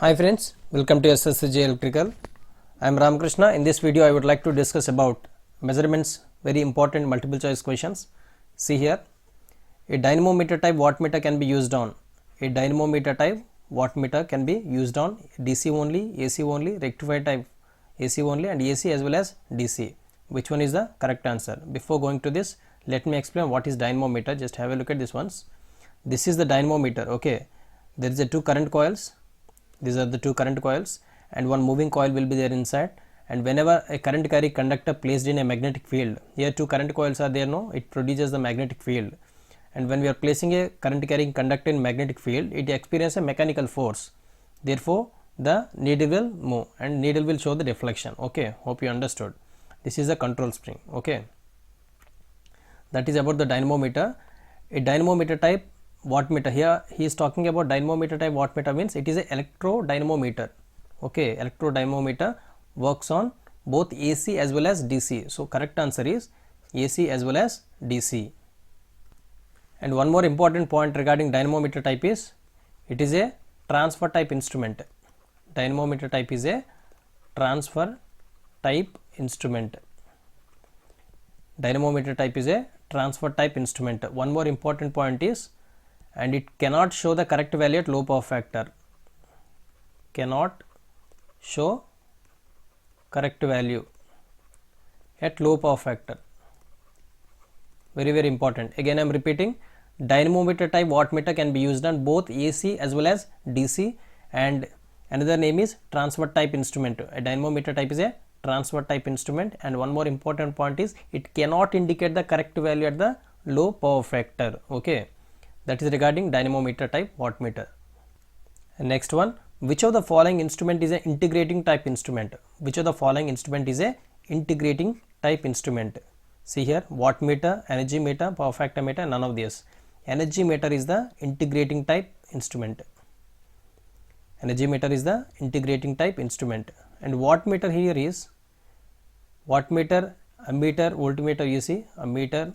Hi friends, welcome to SSJ Electrical. I am Ramakrishna. In this video I would like to discuss about measurements, very important multiple choice questions. See here, a dynamometer type wattmeter can be used on DC only, AC only, rectifier type AC only and AC as well as DC. Which one is the correct answer? Before going to this, let me explain what is dynamometer. Just have a look at this ones. This is the dynamometer. Okay, there is a two current coils. These are the two current coils and one moving coil will be there inside, and whenever a current carrying conductor placed in a magnetic field, here two current coils are there, no, it produces the magnetic field, and when we are placing a current carrying conductor in magnetic field, it experiences a mechanical force, therefore the needle will move and needle will show the deflection. Okay, hope you understood. This is the control spring. Okay, that is about the dynamometer. A dynamometer type wattmeter, here he is talking about dynamometer type wattmeter, means it is a electrodynamometer. Okay, electrodynamometer works on both AC as well as DC. So correct answer is AC as well as DC. And one more important point regarding dynamometer type is it is a transfer type instrument. Dynamometer type is a transfer type instrument. Dynamometer type is a transfer type instrument. One more important point is, and it cannot show the correct value at low power factor. Cannot show correct value at low power factor. Very important. Again I am repeating, dynamometer type wattmeter can be used on both AC as well as DC, and another name is transfer type instrument. A dynamometer type is a transfer type instrument, and one more important point is it cannot indicate the correct value at the low power factor. Okay, that is regarding dynamometer type wattmeter. And next one, which of the following instrument is an integrating type instrument? Which of the following instrument is a integrating type instrument? See here, wattmeter, energy meter, power factor meter, none of these. Energy meter is the integrating type instrument. Energy meter is the integrating type instrument. And wattmeter here is wattmeter, ammeter, voltmeter. You see, ammeter,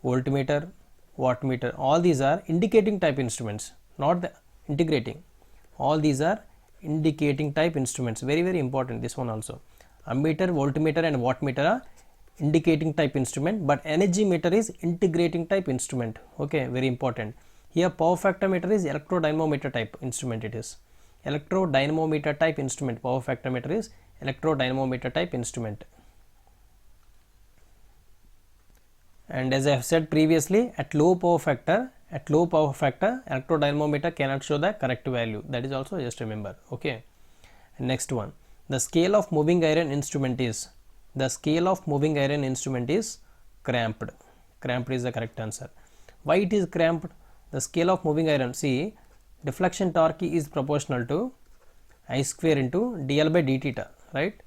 voltmeter, wattmeter, all these are indicating type instruments, not the integrating. All these are indicating type instruments. Very important, this one also. Ammeter, voltmeter and wattmeter are indicating type instrument, but energy meter is integrating type instrument. Okay, very important. Here power factor meter is electrodynamometer type instrument. It is electrodynamometer type instrument. Power factor meter is electrodynamometer type instrument. And as I have said previously, at low power factor, electrodynamometer cannot show the correct value. That is also just remember. Okay. Next one, the scale of moving iron instrument is cramped. Cramped is the correct answer. Why it is cramped? The scale of moving iron, see, deflection torque is proportional to I square into dl by d theta, right?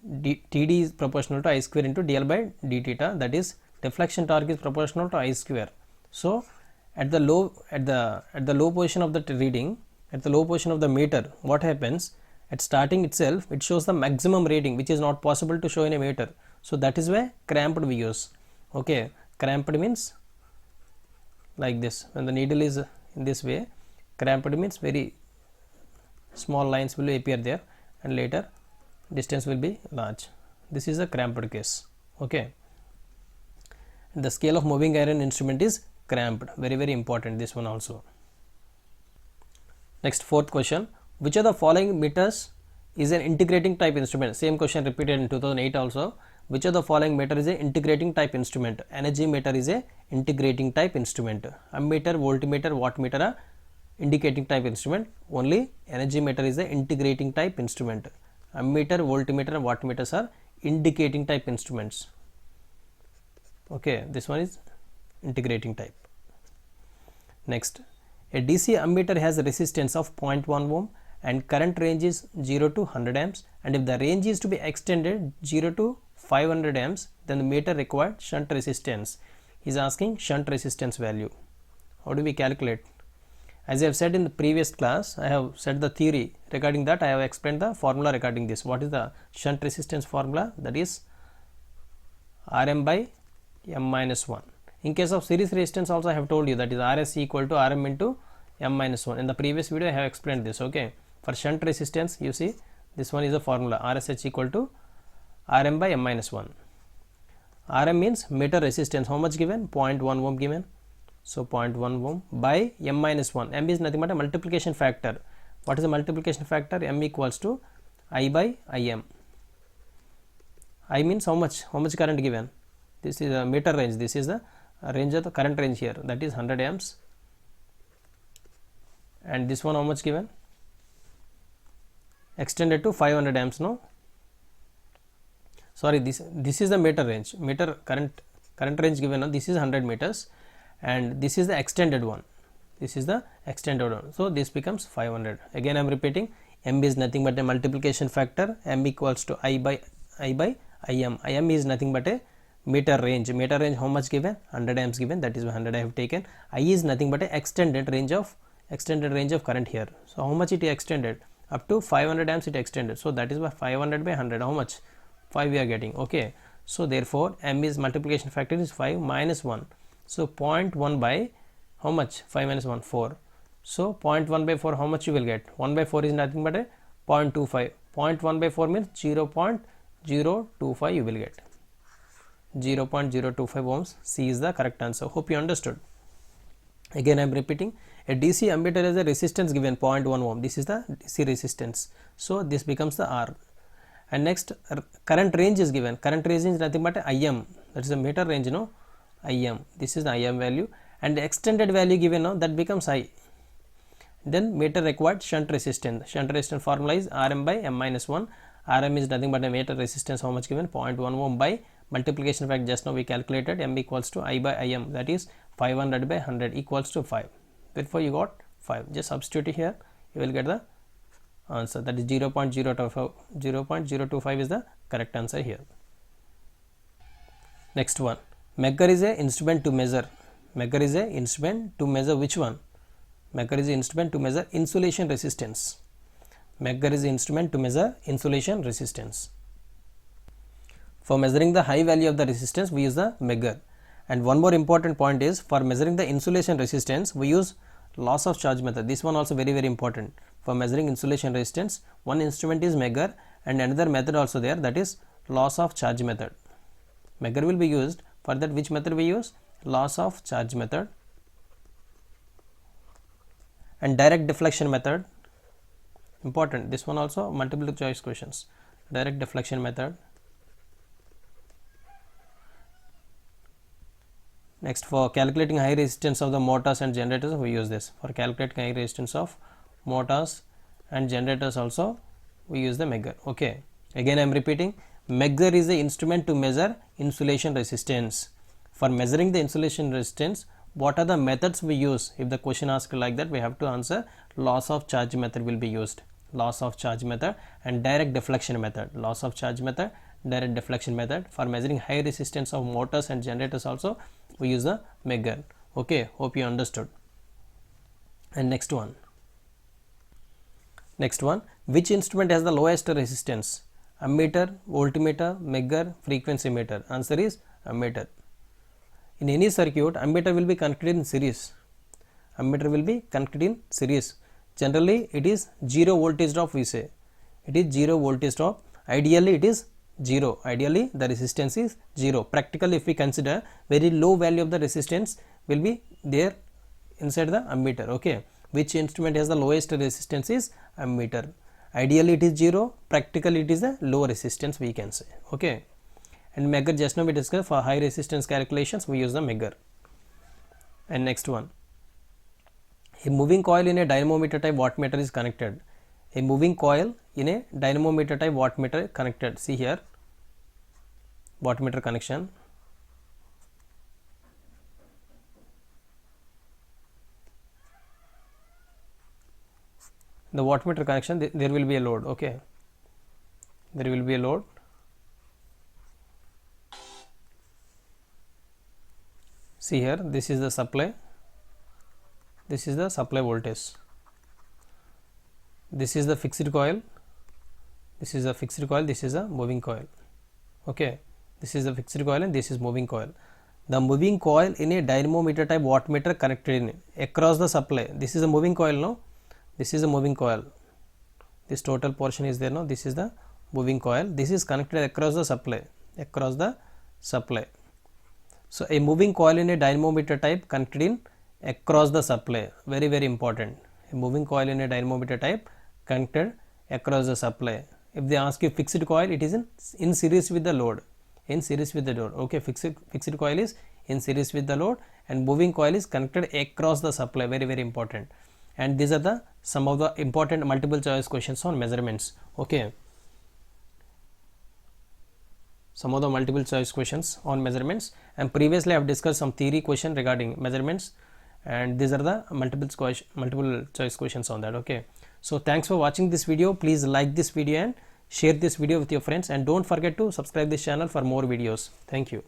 TD is proportional to I square into dl by d theta, that is deflection torque is proportional to I square. So at the low position of the reading, at the low position of the meter, what happens? At starting itself, it shows the maximum reading, which is not possible to show in a meter. So that is why cramped we use. Okay, cramped means like this. When the needle is in this way, cramped means very small lines will appear there, and later distance will be large. This is a cramped case. Okay. The scale of moving iron instrument is cramped. Very important, this one also. Next, fourth question, which of the following meters is an integrating type instrument? Same question repeated in 2008 also. Which of the following meter is an integrating type instrument? Energy meter is a integrating type instrument. Ammeter, voltmeter, wattmeter are indicating type instrument. Only energy meter is a integrating type instrument. Ammeter, voltmeter and wattmeters are indicating type instruments. Okay, this one is integrating type. Next, a DC ammeter has a resistance of 0.1 ohm and current range is 0 to 100 amps, and if the range is to be extended 0 to 500 amps, then the meter required shunt resistance. He is asking shunt resistance value. How do we calculate? As I have said in the previous class, I have said the theory regarding that. I have explained the formula regarding this. What is the shunt resistance formula? That is Rm by m minus 1. In case of series resistance also I have told you, that is Rs equal to Rm into m minus 1. In the previous video I have explained this. Okay, for shunt resistance you see this one is a formula, RSH equal to Rm by m minus 1. Rm means meter resistance, how much given? 0.1 ohm given. So 0.1 ohm by m minus 1. M is nothing but a multiplication factor. What is the multiplication factor? M equals to I by Im. I means how much current given? This is a meter range. This is the range of the current range here, that is 100 amps. And this one how much given? Extended to 500 amps. No, sorry, this is the meter range, meter current range given. No? This is 100 meters and this is the extended one. This is the extended one. So this becomes 500. Again I am repeating, M is nothing but a multiplication factor. M equals to I by Im. Im is nothing but a meter range. Meter range how much given? 100 amps given, that is 100 I have taken. I is nothing but a extended range of current here. So how much it extended? Up to 500 amps it extended. So that is by 500 by 100. How much? 5 we are getting. Okay. So therefore M is multiplication factor is 5 minus 1. So 0.1 by how much? 5 minus 1, 4. So 0.1 by 4 how much you will get? 1 by 4 is nothing but a 0.25. 0.1 by 4 means 0.025 you will get. 0.025 ohms. C is the correct answer. Hope you understood. Again I am repeating, a DC ammeter has a resistance given 0.1 ohm. This is the DC resistance. So this becomes the R. And next current range is given. Current range is nothing but Im. That is the meter range, no? Im. This is the Im value. And the extended value given now, that becomes I. Then meter required shunt resistance. Shunt resistance formula is Rm by m minus 1. Rm is nothing but a meter resistance, how much given? 0.1 ohm by multiplication factor just now we calculated, m equals to I by Im, that is 500 by 100 equals to 5. Therefore you got 5. Just substitute here, you will get the answer, that is 0.025. 0.025 is the correct answer here. Next one, Megger is a instrument to measure. Megger is a instrument to measure which one? Megger is an instrument to measure insulation resistance. Megger is an instrument to measure insulation resistance. For measuring the high value of the resistance we use the Megger. And one more important point is, for measuring the insulation resistance we use loss of charge method. This one also very important. For measuring insulation resistance, one instrument is Megger and another method also there, that is loss of charge method. Megger will be used. For that which method we use? Loss of charge method. And direct deflection method, important. This one also multiple choice questions. Direct deflection method. Next, for calculating high resistance of the motors and generators we use this. For calculating high resistance of motors and generators also we use the Megger. Okay. Again I am repeating, Megger is the instrument to measure insulation resistance. For measuring the insulation resistance, what are the methods we use? If the question asked like that, we have to answer loss of charge method will be used. Loss of charge method and direct deflection method. Loss of charge method, direct deflection method. For measuring high resistance of motors and generators also we use the Megger. Okay, hope you understood. And next one, which instrument has the lowest resistance? Ammeter, voltmeter, Megger, frequency meter. Answer is ammeter. In any circuit, ammeter will be connected in series. Ammeter will be connected in series. Generally it is 0 voltage drop we say. It is 0 voltage drop. Ideally it is 0. Ideally the resistance is 0. Practically if we consider, very low value of the resistance will be there inside the ammeter. Okay. Which instrument has the lowest resistance is ammeter. Ideally it is 0. Practically it is a low resistance we can say. Okay. And Megger just now we discussed, for high resistance calculations we use the Megger. And next one, a moving coil in a dynamometer type wattmeter is connected. A moving coil in a dynamometer type wattmeter connected. See here, wattmeter connection. The wattmeter connection, there will be a load. Okay, there will be a load. See here, this is the supply, this is the supply voltage, this is the fixed coil, this is a fixed coil, this is a moving coil. Okay, this is the fixed coil and this is moving coil. the moving coil in a dynamometer type wattmeter connected in across the supply. This is a moving coil, no? This is a moving coil. This total portion is there, no? This is the moving coil. This is connected across the supply. Across the supply. So a moving coil in a dynamometer type connected in across the supply. Very, very important. A moving coil in a dynamometer type connected across the supply. If they ask you fixed coil, it is in series with the load. In series with the load. Okay, fixed coil is in series with the load, and moving coil is connected across the supply. Very, very important. And these are the some of the important multiple choice questions on measurements. Okay. Some of the multiple choice questions on measurements, and previously I have discussed some theory question regarding measurements, and these are the multiple choice questions on that. Okay, so thanks for watching this video. Please like this video and share this video with your friends, and don't forget to subscribe this channel for more videos. Thank you.